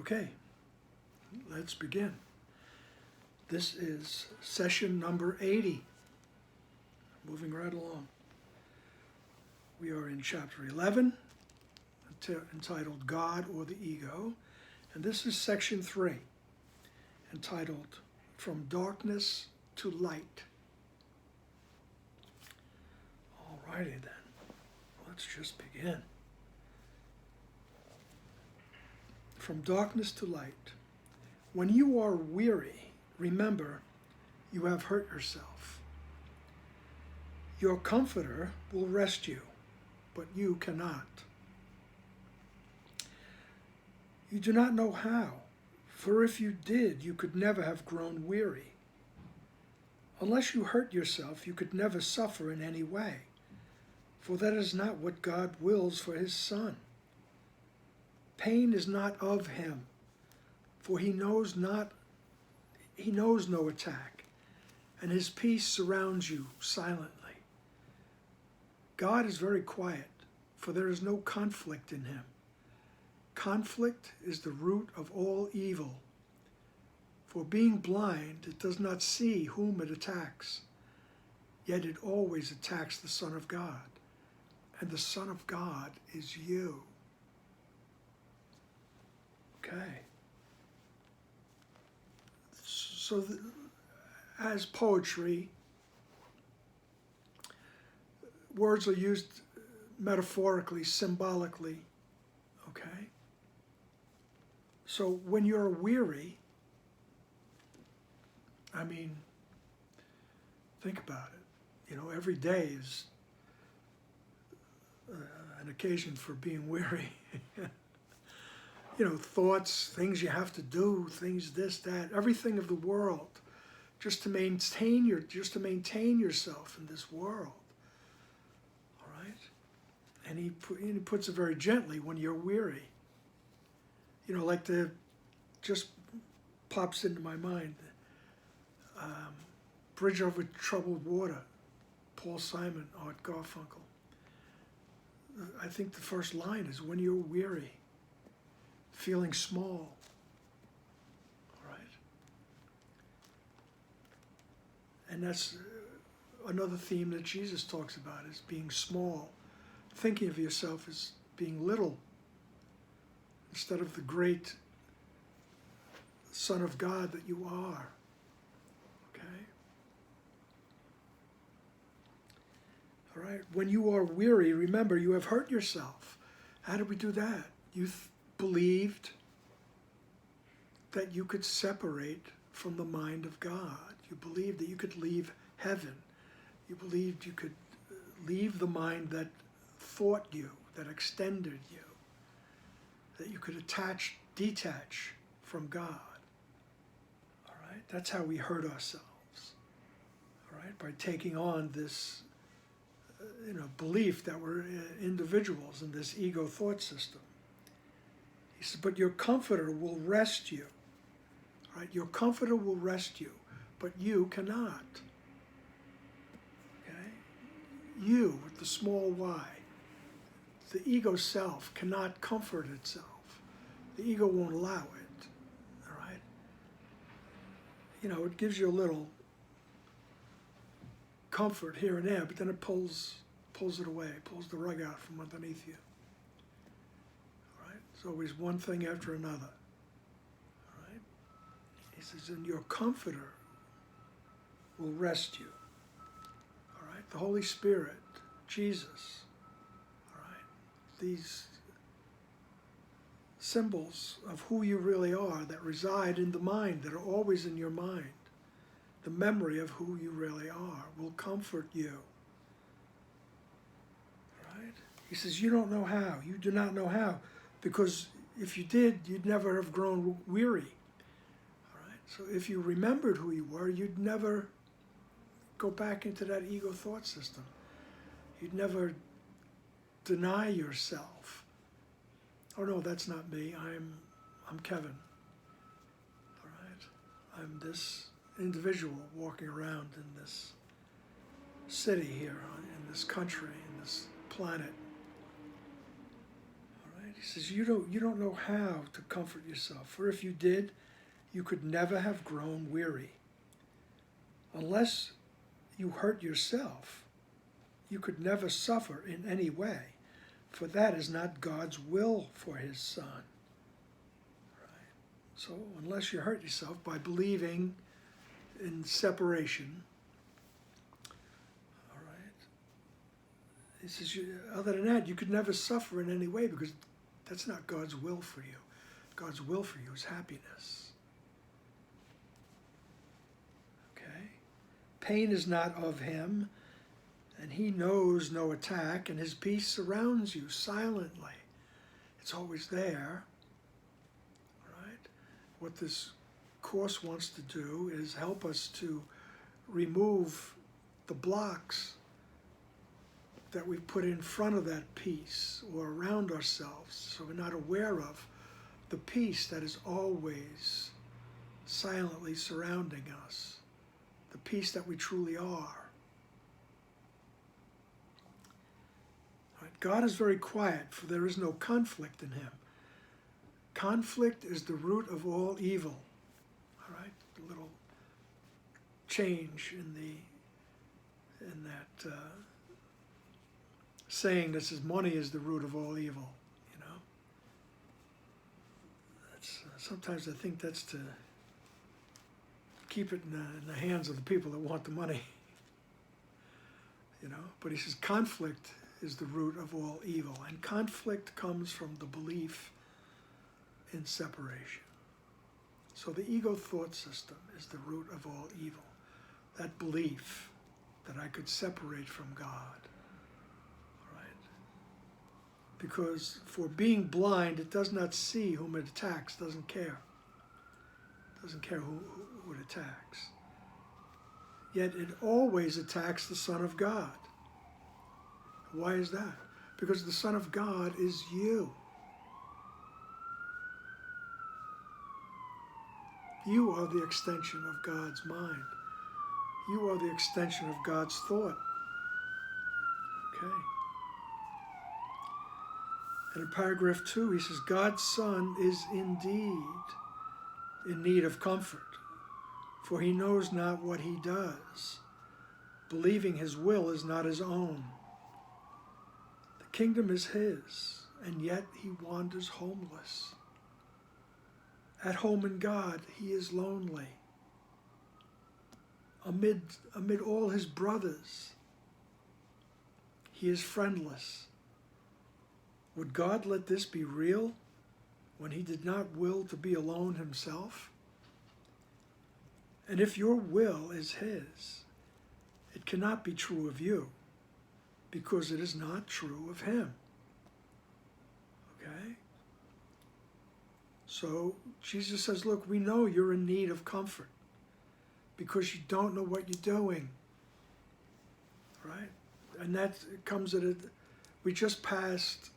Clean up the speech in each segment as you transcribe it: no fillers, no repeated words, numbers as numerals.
Okay, let's begin. This is session number 80. Moving right along. We are in chapter 11, entitled God or the Ego, and this is section 3, entitled From Darkness to Light. Alrighty then, let's just begin. From darkness to light. When you are weary, remember you have hurt yourself. Your comforter will rest you, but you cannot. You do not know how, for if you did, you could never have grown weary. Unless you hurt yourself, you could never suffer in any way, for that is not what God wills for his Son. Pain is not of him, for he knows no attack, and his peace surrounds you silently. God is very quiet, for there is no conflict in him. Conflict is the root of all evil. For being blind, it does not see whom it attacks, yet it always attacks the Son of God, and the Son of God is you. Okay. So as poetry, words are used metaphorically, symbolically, okay? So when you're weary, I mean, think about it. You know, every day is an occasion for being weary. You know, thoughts, things you have to do, things this, that, everything of the world, just to maintain yourself in this world. All right? And he puts it very gently, when you're weary. You know, like just pops into my mind, Bridge Over Troubled Water, Paul Simon, Art Garfunkel. I think the first line is, when you're weary, feeling small, all right? And that's another theme that Jesus talks about, is being small, thinking of yourself as being little, instead of the great Son of God that you are, okay? All right, when you are weary, remember you have hurt yourself. How do we do that? You believed that you could separate from the mind of God. You believed that you could leave heaven. You believed you could leave the mind that thought you, that extended you, that you could detach from God. All right? That's how we hurt ourselves. All right? By taking on this belief that we're individuals in this ego thought system. He says, but your comforter will rest you. Right? Your comforter will rest you, but you cannot. Okay? You, with the small y, the ego self cannot comfort itself. The ego won't allow it. All right? You know, it gives you a little comfort here and there, but then it pulls it away, pulls the rug out from underneath you. It's always one thing after another. All right? He says, and your comforter will rest you. All right? The Holy Spirit, Jesus. All right? These symbols of who you really are that reside in the mind, that are always in your mind. The memory of who you really are will comfort you. All right? He says, you don't know how. You do not know how. Because if you did, you'd never have grown weary. All right? So if you remembered who you were, you'd never go back into that ego thought system. You'd never deny yourself. Oh no, that's not me. I'm Kevin. All right? I'm this individual walking around in this city here, in this country, in this planet. Right? He says, you don't know how to comfort yourself, for if you did, you could never have grown weary. Unless you hurt yourself, you could never suffer in any way, for that is not God's will for his Son. Right? So unless you hurt yourself by believing in separation, all right, he says, other than that, you could never suffer in any way, because that's not God's will for you. God's will for you is happiness. Okay? Pain is not of him, and he knows no attack, and his peace surrounds you silently. It's always there. Right? What this course wants to do is help us to remove the blocks that we put in front of that peace or around ourselves, so we're not aware of the peace that is always silently surrounding us, the peace that we truly are. God is very quiet, for there is no conflict in him. Conflict is the root of all evil. All right, a little change in that saying that says money is the root of all evil. You know, sometimes I think that's to keep it in the hands of the people that want the money. You know, but he says conflict is the root of all evil. And conflict comes from the belief in separation. So the ego thought system is the root of all evil. That belief that I could separate from God. Right? Because for being blind, it does not see whom it attacks, doesn't care. Doesn't care who it attacks. Yet it always attacks the Son of God. Why is that? Because the Son of God is you. You are the extension of God's mind. You are the extension of God's thought. Okay. And in paragraph 2, he says, God's Son is indeed in need of comfort, for he knows not what he does. Believing his will is not his own. The kingdom is his, and yet he wanders homeless. At home in God, he is lonely. Amid all his brothers, he is friendless. Would God let this be real when he did not will to be alone himself? And if your will is his, it cannot be true of you, because it is not true of him. Okay? So Jesus says, look, we know you're in need of comfort because you don't know what you're doing. Right? And that comes at we just passed,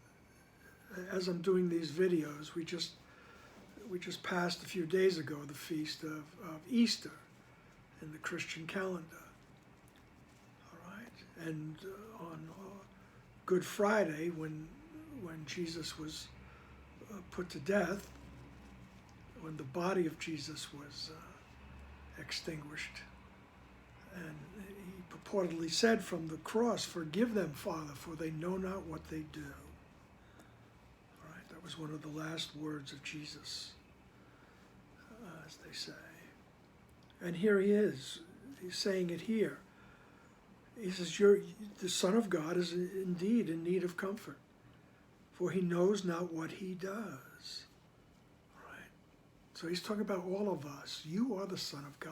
as I'm doing these videos, we just passed a few days ago the feast of Easter in the Christian calendar. All right? And on Good Friday, when Jesus was put to death, when the body of Jesus was extinguished, and he purportedly said from the cross, "Forgive them, Father, for they know not what they do." All right, that was one of the last words of Jesus, as they say. And here he is. He's saying it here. He says, the Son of God is indeed in need of comfort, for he knows not what he does. Right? So he's talking about all of us. You are the Son of God,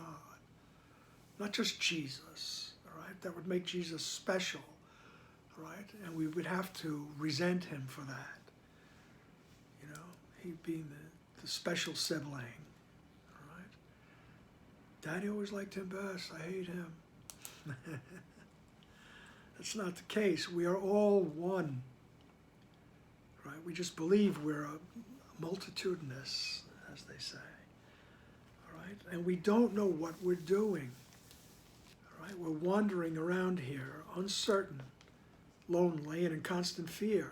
not just Jesus. All right? That would make Jesus special, right? And we would have to resent him for that. You know, he being the special sibling. All right? Daddy always liked him best. I hate him. That's not the case. We are all one. Right? We just believe we're a multitudinous, as they say. All right? And we don't know what we're doing. All right? We're wandering around here, uncertain, lonely, and in constant fear.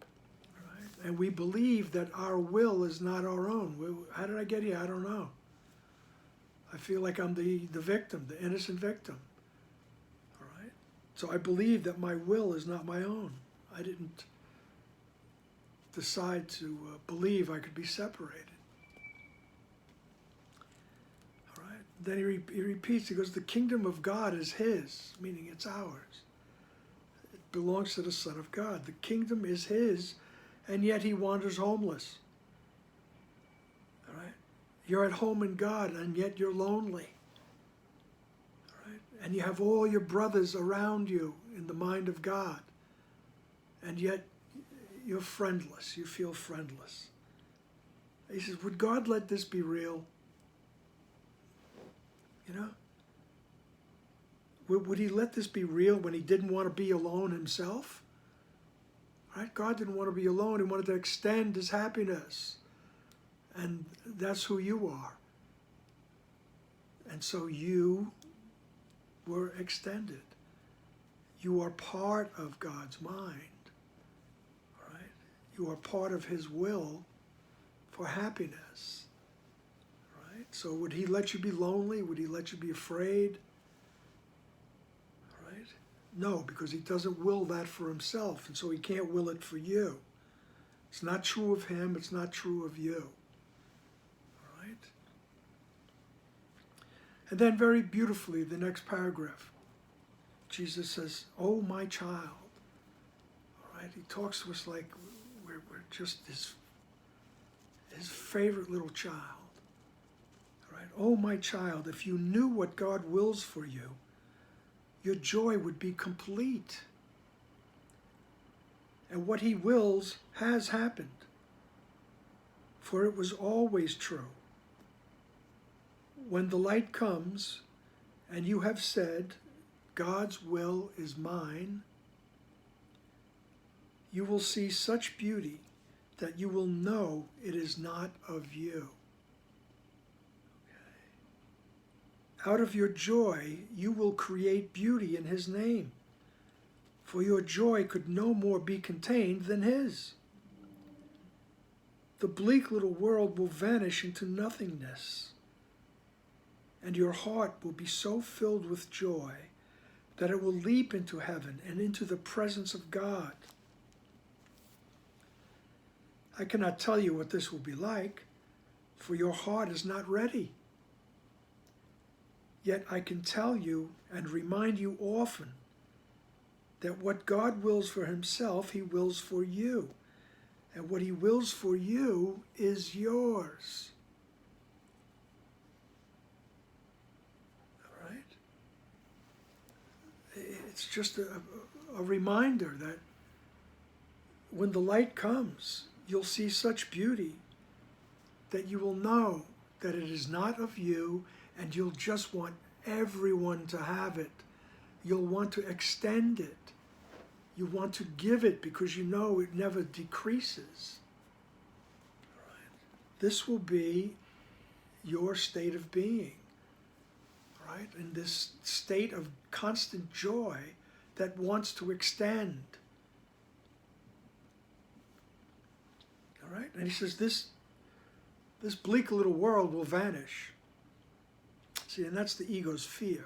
All right? And we believe that our will is not our own. How did I get here? I don't know. I feel like I'm the victim, the innocent victim. All right? So I believe that my will is not my own. I didn't decide to believe I could be separated. All right? Then he repeats, he goes, the kingdom of God is his, meaning it's ours. It belongs to the Son of God. The kingdom is his, and yet he wanders homeless. All right? You're at home in God, and yet you're lonely. All right? And you have all your brothers around you in the mind of God, and yet you're friendless. You feel friendless. He says, would God let this be real? You know? Would he let this be real when he didn't want to be alone himself? Right? God didn't want to be alone. He wanted to extend his happiness. And that's who you are. And so you were extended. You are part of God's mind. Right? You are part of his will for happiness. Right? So would he let you be lonely? Would he let you be afraid? Right? No, because he doesn't will that for himself, and so he can't will it for you. It's not true of him, it's not true of you. All right? And then very beautifully, the next paragraph, Jesus says, oh, my child. All right? He talks to us like we're just his favorite little child. All right? Oh, my child, if you knew what God wills for you, your joy would be complete. And what he wills has happened, for it was always true. When the light comes, and you have said, God's will is mine, you will see such beauty that you will know it is not of you. Out of your joy, you will create beauty in his name, for your joy could no more be contained than his. The bleak little world will vanish into nothingness, and your heart will be so filled with joy that it will leap into heaven and into the presence of God. I cannot tell you what this will be like, for your heart is not ready. Yet I can tell you and remind you often that what God wills for himself, he wills for you. And what he wills for you is yours. All right? It's just a reminder that when the light comes, you'll see such beauty that you will know that it is not of you, and you'll just want everyone to have it. You'll want to extend it. You want to give it because you know it never decreases. All right? This will be your state of being. All right? In this state of constant joy that wants to extend. All right? And he says this bleak little world will vanish. See, and that's the ego's fear,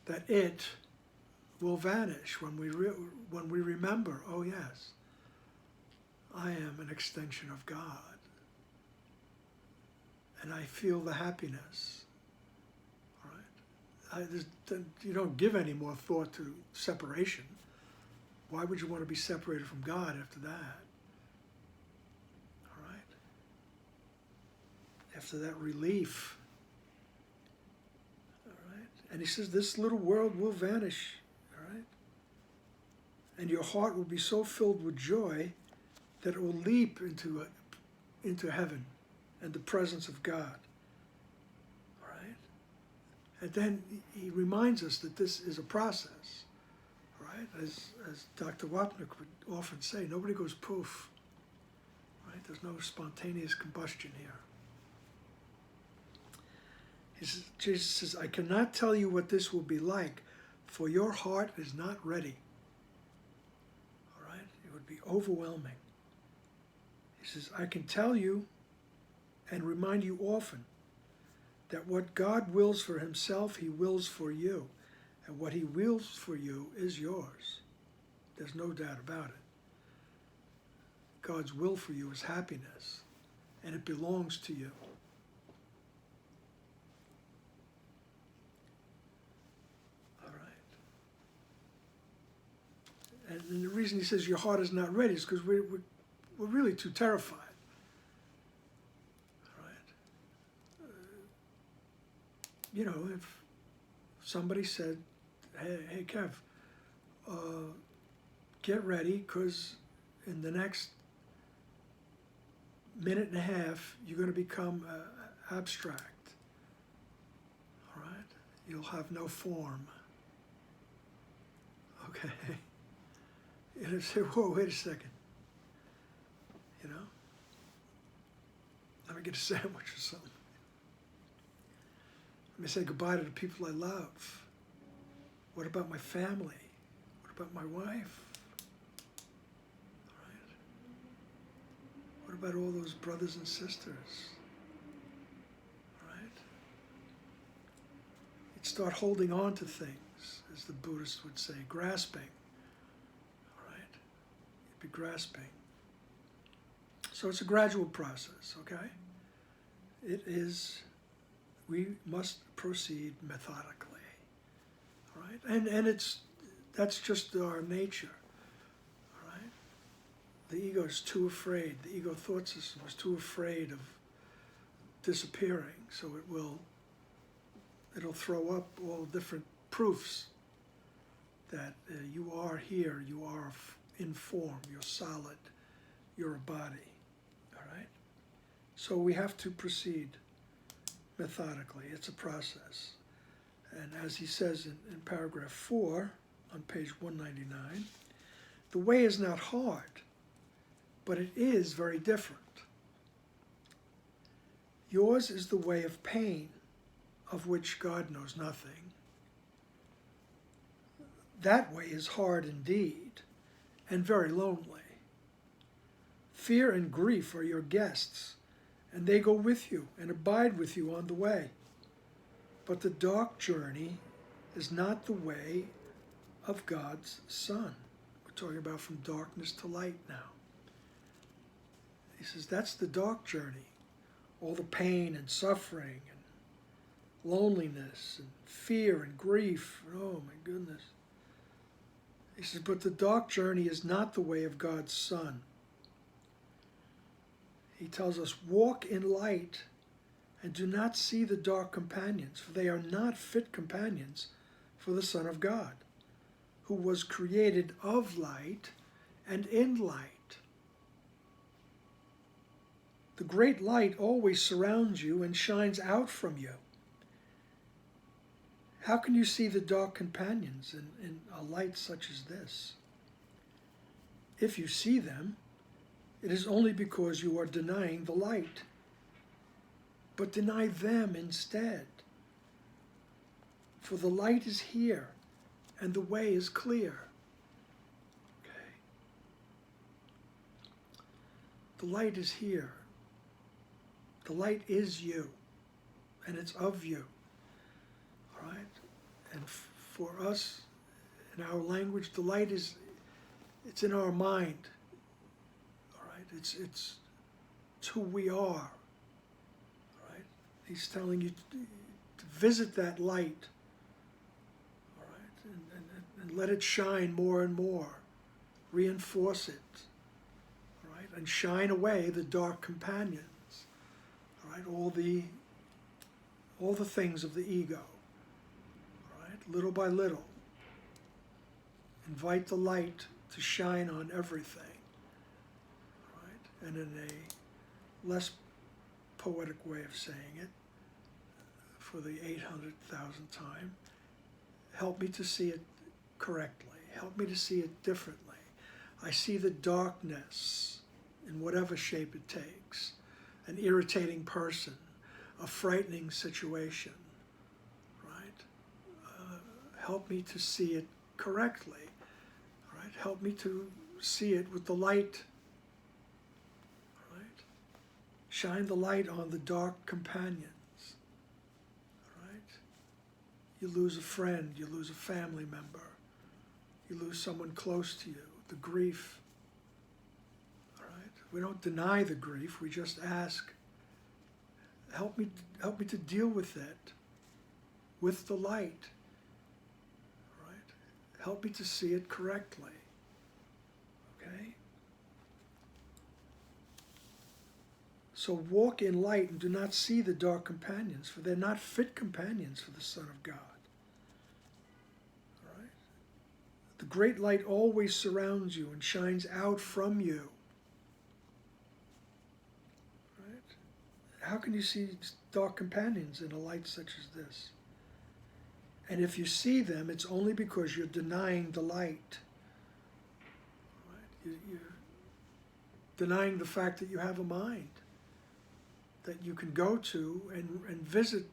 that it will vanish when we remember, oh yes, I am an extension of God, and I feel the happiness. All right? You don't give any more thought to separation. Why would you want to be separated from God after that? All right? After that relief. And he says, this little world will vanish, all right? And your heart will be so filled with joy that it will leap into heaven and the presence of God, all right? And then he reminds us that this is a process, right? As Dr. Wapnick would often say, nobody goes poof, right? There's no spontaneous combustion here. Jesus says, I cannot tell you what this will be like, for your heart is not ready. All right? It would be overwhelming. He says, I can tell you and remind you often that what God wills for himself, he wills for you. And what he wills for you is yours. There's no doubt about it. God's will for you is happiness, and it belongs to you. All right. And the reason he says your heart is not ready is because we're really too terrified. All right. You know, if somebody said, hey Kev, get ready, because in the next minute and a half, you're going to become abstract. All right? You'll have no form. Okay? And I say, whoa, wait a second. You know? Let me get a sandwich or something. Let me say goodbye to the people I love. What about my family? What about my wife? What about all those brothers and sisters? Right? You'd start holding on to things, as the Buddhists would say, grasping. All right? You'd be grasping. So it's a gradual process, okay? It is, we must proceed methodically. All right? And that's just our nature. The ego is too afraid. The ego thought system is too afraid of disappearing, so it'll throw up all different proofs that you are here, you are in form, you're solid, you're a body. All right? So we have to proceed methodically. It's a process. And as he says in paragraph 4 on page 199, the way is not hard, but it is very different. Yours is the way of pain, of which God knows nothing. That way is hard indeed, and very lonely. Fear and grief are your guests, and they go with you and abide with you on the way. But the dark journey is not the way of God's Son. We're talking about from darkness to light now. He says, that's the dark journey. All the pain and suffering and loneliness and fear and grief. Oh my goodness. He says, but the dark journey is not the way of God's Son. He tells us, walk in light and do not see the dark companions, for they are not fit companions for the Son of God, who was created of light and in light. The great light always surrounds you and shines out from you. How can you see the dark companions in a light such as this? If you see them, it is only because you are denying the light. But deny them instead. For the light is here, and the way is clear. Okay. The light is here. The light is you, and it's of you. All right? And for us, in our language, the light is, it's in our mind. All right? It's who we are. All right? He's telling you to visit that light. All right? And let it shine more and more. Reinforce it. All right? And shine away the dark companions. Right, all the things of the ego. All right, little by little. Invite the light to shine on everything. All right, and in a less poetic way of saying it, for the 800,000th time, help me to see it correctly. Help me to see it differently. I see the darkness in whatever shape it takes. An irritating person, a frightening situation, right? Help me to see it correctly, right? Help me to see it with the light, right? Shine the light on the dark companions. Right? You lose a friend, you lose a family member, you lose someone close to you, the grief. All right? We don't deny the grief, we just ask, help me to deal with it with the light. All right? Help me to see it correctly. Okay? So walk in light and do not see the dark companions, for they're not fit companions for the Son of God. All right? The great light always surrounds you and shines out from you. Right? How can you see dark companions in a light such as this? And if you see them, it's only because you're denying the light. Right? You're denying the fact that you have a mind that you can go to and visit,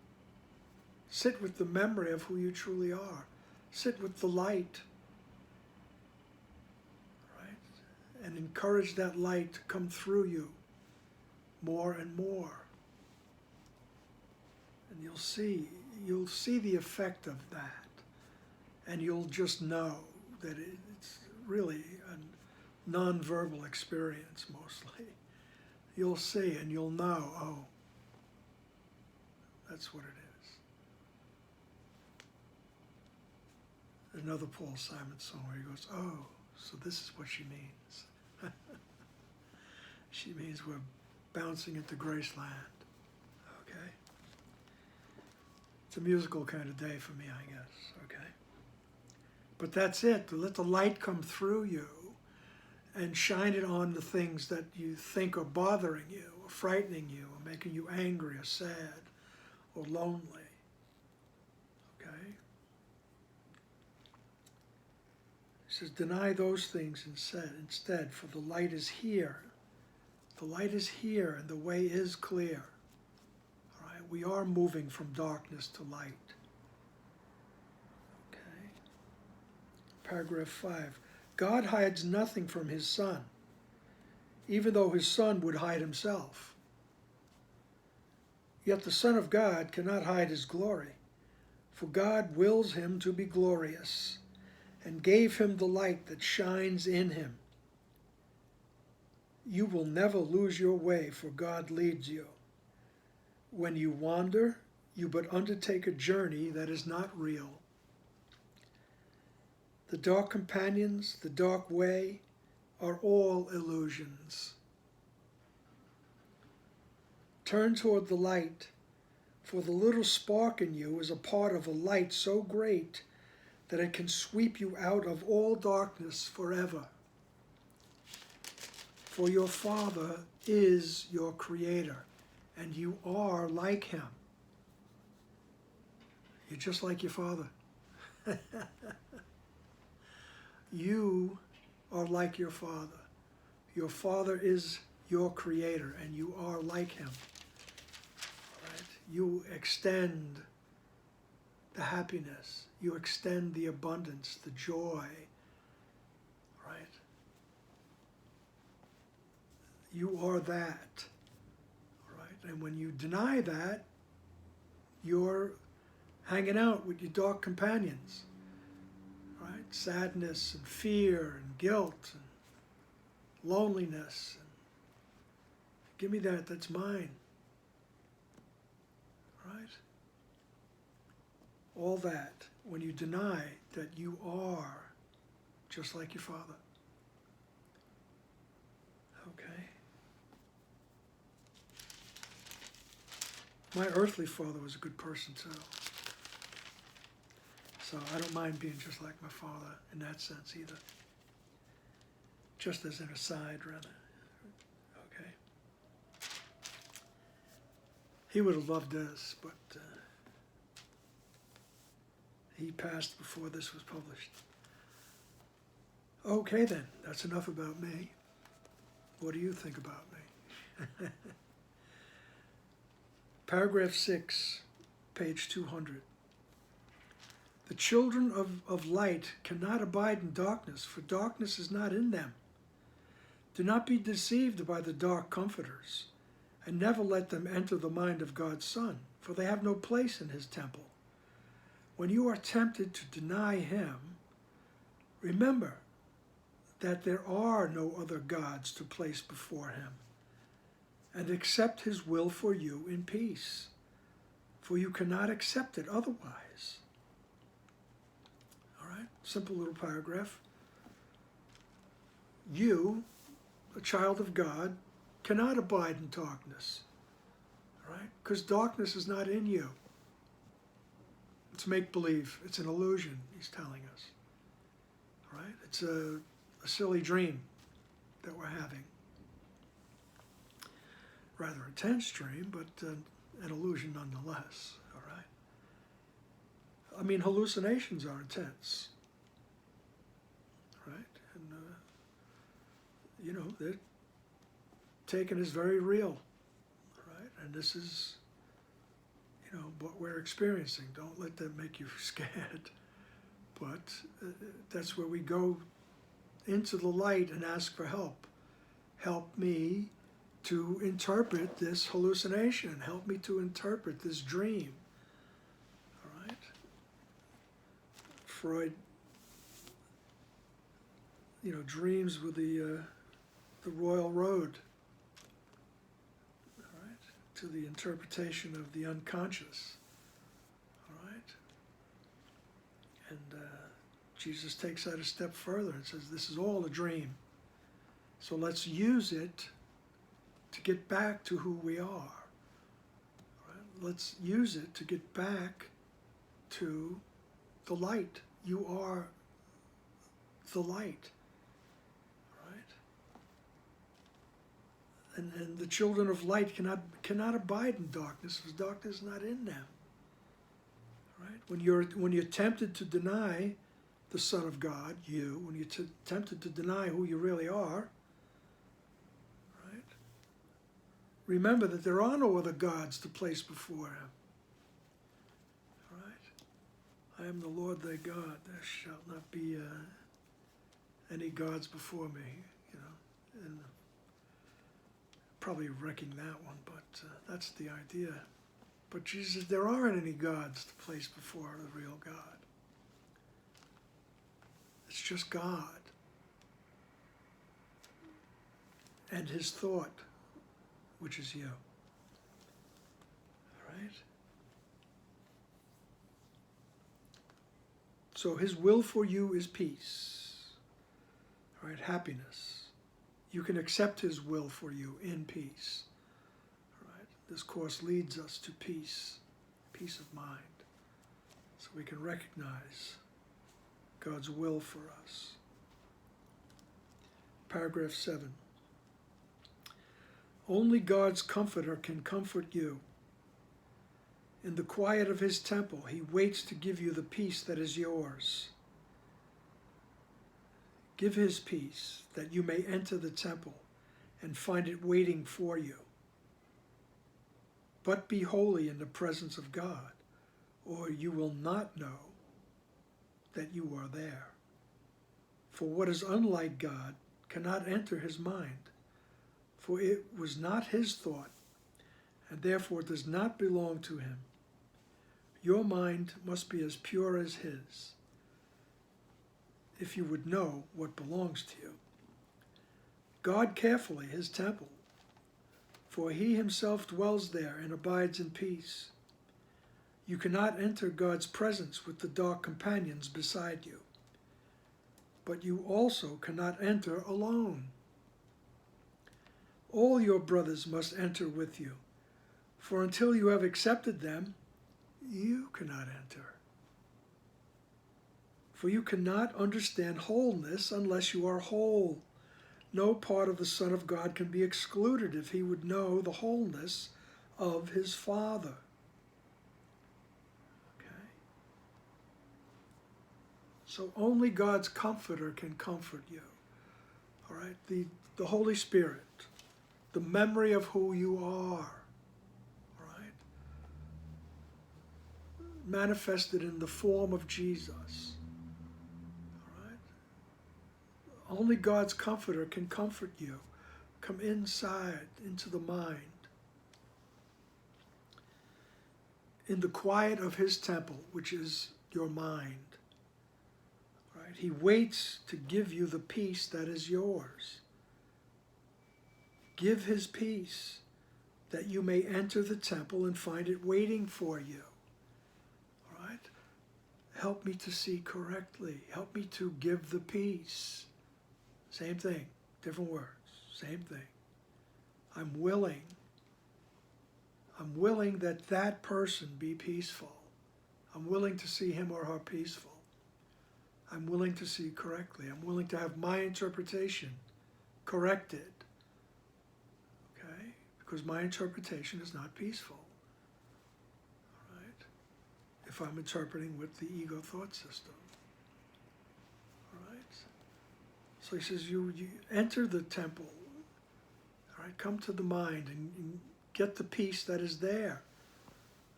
sit with the memory of who you truly are. Sit with the light, right? And encourage that light to come through you more and more. And you'll see the effect of that. And you'll just know that it's really a non-verbal experience mostly. You'll see and you'll know, oh, that's what it is. Another Paul Simon song where he goes, oh, so this is what she means. She means we're bouncing into Graceland. Okay? It's a musical kind of day for me, I guess. Okay? But that's it. To let the light come through you and shine it on the things that you think are bothering you, or frightening you, or making you angry, or sad, or lonely. Okay? He says, deny those things instead, for the light is here. The light is here, and the way is clear. All right? We are moving from darkness to light. Okay? Paragraph 5. God hides nothing from his Son, even though his Son would hide himself. Yet the Son of God cannot hide his glory, for God wills him to be glorious, and gave him the light that shines in him. You will never lose your way, for God leads you. When you wander, you but undertake a journey that is not real. The dark companions, the dark way, are all illusions. Turn toward the light, for the little spark in you is a part of a light so great that it can sweep you out of all darkness forever. For your Father is your Creator, and you are like him. You're just like your Father. You are like your Father. Your Father is your Creator, and you are like him. Right? You extend the happiness. You extend the abundance, the joy. Right? You are that. Right? And when you deny that, you're hanging out with your dark companions. Right? Sadness and fear and guilt and loneliness. And give me that, that's mine. Right? All that, when you deny that you are just like your Father. Okay? My earthly father was a good person too. So I don't mind being just like my father in that sense either. Just as an aside, rather. Okay? He would have loved this, but he passed before this was published. Okay then, that's enough about me. What do you think about me? Paragraph 6, page 200. The children of light cannot abide in darkness, for darkness is not in them. Do not be deceived by the dark comforters, and never let them enter the mind of God's Son, for they have no place in his temple. When you are tempted to deny him, remember that there are no other gods to place before him, and accept his will for you in peace, for you cannot accept it otherwise. All right, simple little paragraph. You, a child of God, cannot abide in darkness, right? Because darkness is not in you. It's make-believe. It's an illusion, he's telling us, right? It's a silly dream that we're having. Rather intense dream, but an illusion nonetheless, all right? I mean, hallucinations are intense, right? And, you know, they're taken as very real, right? And this is, you know, what we're experiencing. Don't let that make you scared. But that's where we go into the light and ask for help. Help me to interpret this hallucination. Help me to interpret this dream. All right? Freud, you know, dreams with the royal road, all right, to the interpretation of the unconscious, all right? And Jesus takes that a step further and says, this is all a dream. So let's use it to get back to who we are. Right? Let's use it to get back to the light. You are the light. Right? And the children of light cannot abide in darkness, because darkness is not in them. Right? When you're tempted to deny the Son of God, when you're tempted to deny who you really are, right? Remember that there are no other gods to place before him. Right? I am the Lord thy God. There shall not be any gods before me. You know, and probably wrecking that one, but that's the idea. But Jesus says there aren't any gods to place before the real God. It's just God and his thought, which is you. All right? So his will for you is peace, all right? Happiness. You can accept his will for you in peace. All right? This course leads us to peace, peace of mind, so we can recognize God's will for us. Paragraph 7. Only God's comforter can comfort you. In the quiet of his temple, he waits to give you the peace that is yours. Give his peace that you may enter the temple and find it waiting for you. But be holy in the presence of God, or you will not know that you are there. For what is unlike God cannot enter his mind, for it was not his thought, and therefore does not belong to him. Your mind must be as pure as his, if you would know what belongs to you. Guard carefully his temple, for he himself dwells there and abides in peace. You cannot enter God's presence with the dark companions beside you, but you also cannot enter alone. All your brothers must enter with you, for until you have accepted them, you cannot enter. For you cannot understand wholeness unless you are whole. No part of the Son of God can be excluded if he would know the wholeness of his Father. So only God's comforter can comfort you. All right? The Holy Spirit, the memory of who you are, all right? Manifested in the form of Jesus. All right? Only God's comforter can comfort you. Come inside, into the mind. in the quiet of his temple, which is your mind. Right? He waits to give you the peace that is yours. Give his peace, that you may enter the temple and find it waiting for you. All right? Help me to see correctly. Help me to give the peace. Same thing, different words, same thing. I'm willing that that person be peaceful. I'm willing to see him or her peaceful. I'm willing to see correctly. I'm willing to have my interpretation corrected. Okay? Because my interpretation is not peaceful. All right? If I'm interpreting with the ego thought system. All right? So he says, you enter the temple. All right? Come to the mind and get the peace that is there.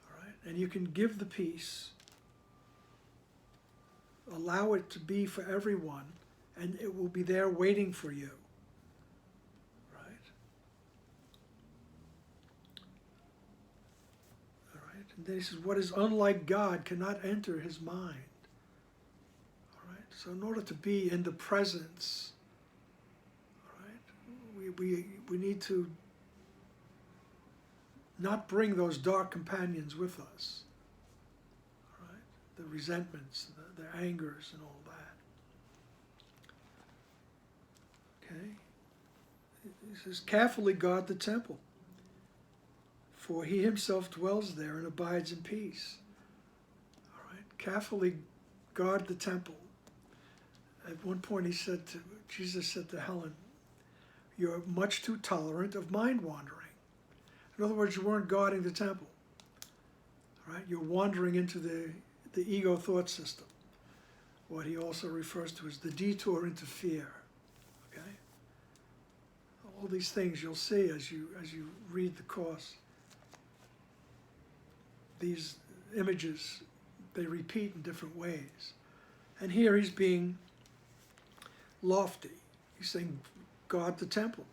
All right? And you can give the peace. Allow it to be for everyone, and it will be there waiting for you. Right? All right? And then he says, what is unlike God cannot enter his mind. All right? So in order to be in the presence, all right, we need to not bring those dark companions with us. All right? The resentments, the angers and all that. Okay? He says, carefully guard the temple, for he himself dwells there and abides in peace. All right? Carefully guard the temple. At one point Jesus said to Helen, you're much too tolerant of mind wandering. In other words, you weren't guarding the temple. All right? You're wandering into the ego thought system. What he also refers to as the detour into fear. Okay? All these things you'll see as you read the Course. These images, they repeat in different ways. And here he's being lofty. He's saying, guard the temple.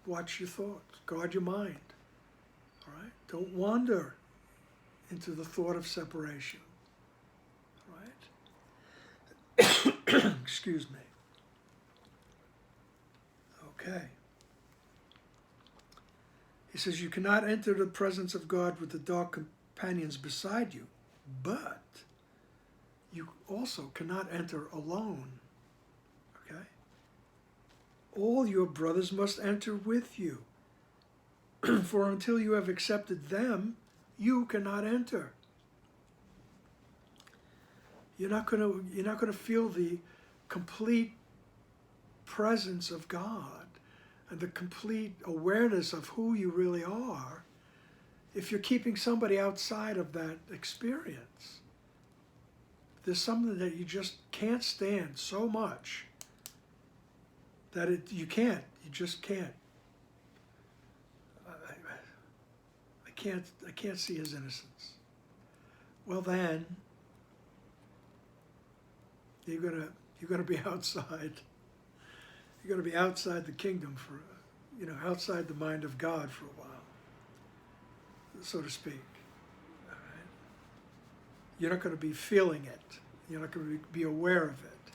Watch your thoughts. Guard your mind. All right? Don't wander into the thought of separation. Excuse me. Okay. He says, you cannot enter the presence of God with the dark companions beside you, but you also cannot enter alone. Okay? All your brothers must enter with you, for until you have accepted them, you cannot enter. You're not going to feel the complete presence of God and the complete awareness of who you really are if you're keeping somebody outside of that experience. There's something that you just can't stand so much that you just can't. I can't see his innocence. Well then, you're gonna be outside. You're gonna be outside the kingdom for, outside the mind of God for a while, so to speak. All right? You're not going to be feeling it. You're not going to be aware of it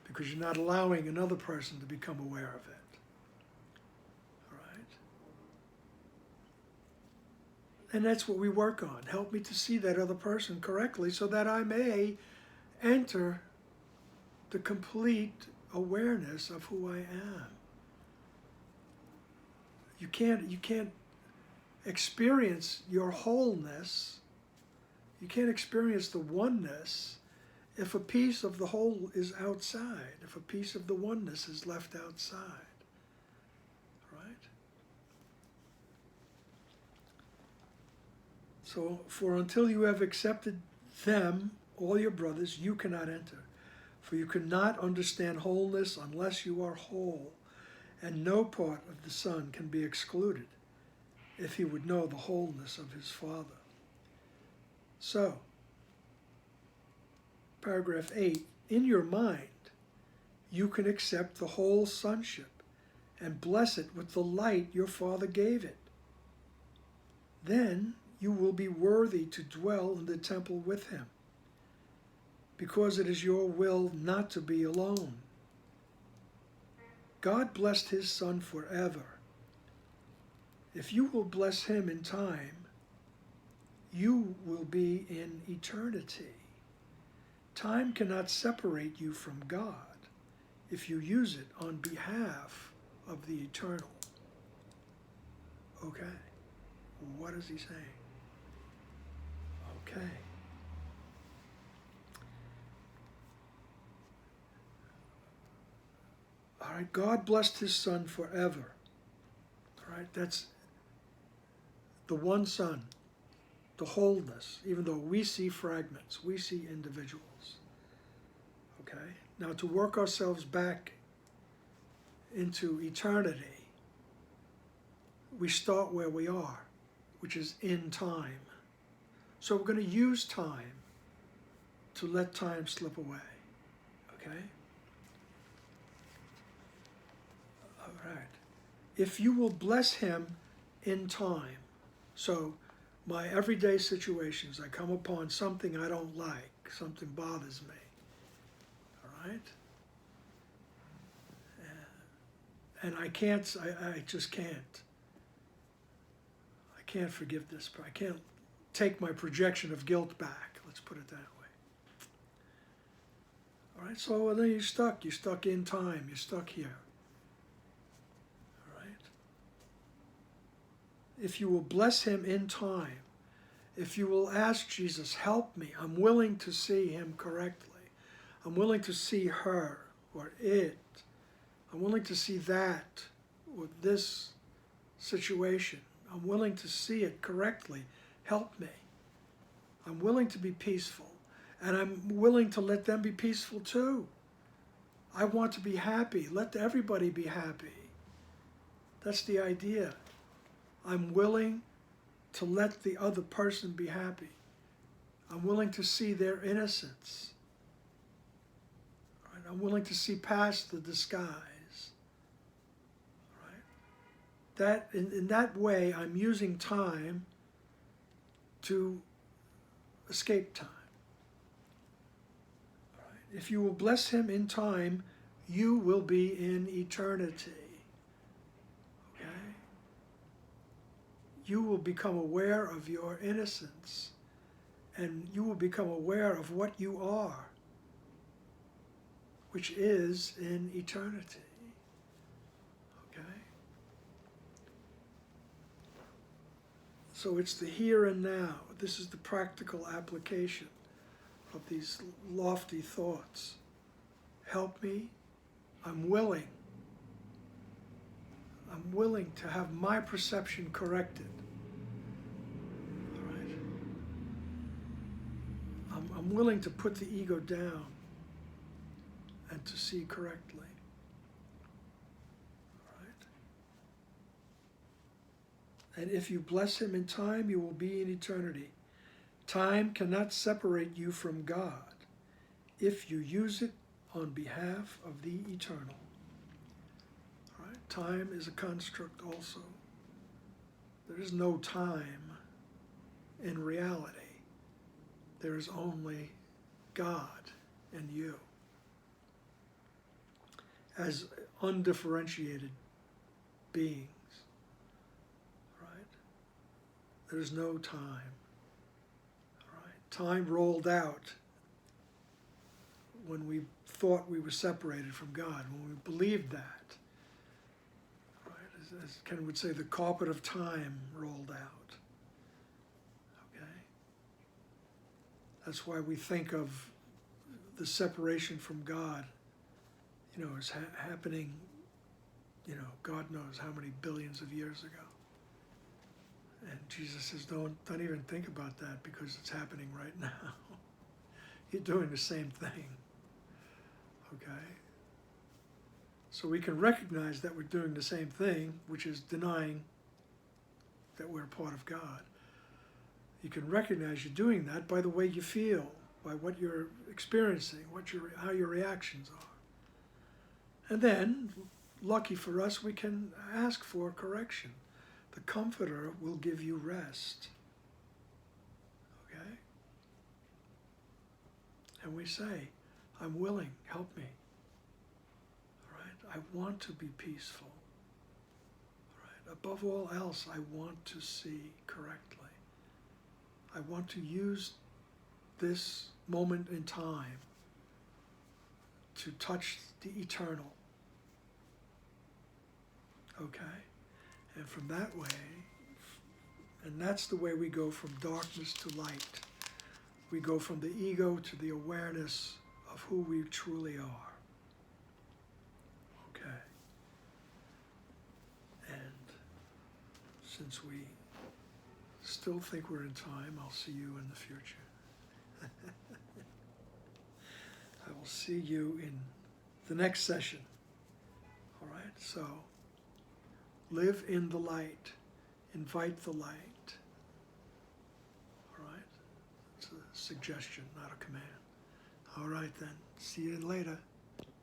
because you're not allowing another person to become aware of it. All right? And that's what we work on. Help me to see that other person correctly so that I may enter the complete awareness of who I am. You can't experience your wholeness. You can't experience the oneness if a piece of the whole is outside, if a piece of the oneness is left outside. Right? So, for until you have accepted them, all your brothers, you cannot enter. For you cannot understand wholeness unless you are whole, and no part of the Son can be excluded if he would know the wholeness of his Father. So, paragraph 8, in your mind, you can accept the whole sonship and bless it with the light your Father gave it. Then you will be worthy to dwell in the temple with him, because it is your will not to be alone. God blessed his Son forever. If you will bless him in time, you will be in eternity. Time cannot separate you from God if you use it on behalf of the eternal. Okay, what is he saying? Okay. All right, God blessed his Son forever. All right, that's the one Son, the wholeness, even though we see fragments, we see individuals. Okay, now to work ourselves back into eternity, we start where we are, which is in time. So we're going to use time to let time slip away. Okay? All right. If you will bless him in time, so my everyday situations, I come upon something I don't like, something bothers me. All right? And I just can't. I can't forgive this, but I can't take my projection of guilt back. Let's put it that way. All right, so then you're stuck. You're stuck in time. You're stuck here. All right? If you will bless him in time, if you will ask Jesus, help me, I'm willing to see him correctly. I'm willing to see her or it. I'm willing to see that or this situation. I'm willing to see it correctly. Help me. I'm willing to be peaceful. And I'm willing to let them be peaceful too. I want to be happy. Let everybody be happy. That's the idea. I'm willing to let the other person be happy. I'm willing to see their innocence. Right? I'm willing to see past the disguise. Right? That in that way, I'm using time to escape time. Right? If you will bless him in time, you will be in eternity. Okay? You will become aware of your innocence, and you will become aware of what you are, which is in eternity. Okay? So it's the here and now. This is the practical application of these lofty thoughts. Help me. I'm willing. I'm willing to have my perception corrected. All right? I'm willing to put the ego down and to see correctly. All right? And if you bless him in time, you will be in eternity. Time cannot separate you from God if you use it on behalf of the eternal. All right? Time is a construct also. There is no time in reality. There is only God and you as undifferentiated beings. Right? There's no time. Time rolled out when we thought we were separated from God, when we believed that. Right? As Ken would say, the carpet of time rolled out. Okay? That's why we think of the separation from God, as happening, God knows how many billions of years ago. And Jesus says, don't even think about that because it's happening right now. You're doing the same thing. Okay? So we can recognize that we're doing the same thing, which is denying that we're part of God. You can recognize you're doing that by the way you feel, by what you're experiencing, how your reactions are. And then, lucky for us, we can ask for correction. The Comforter will give you rest. And we say, I'm willing, help me. All right? I want to be peaceful. All right? Above all else, I want to see correctly. I want to use this moment in time to touch the eternal. Okay? And from that way, and that's the way we go from darkness to light. We go from the ego to the awareness of who we truly are. Okay. And since we still think we're in time, I'll see you in the future. I will see you in the next session. All right? So, live in the light. Invite the light. All right? It's a suggestion, not a command. All right then. See you later.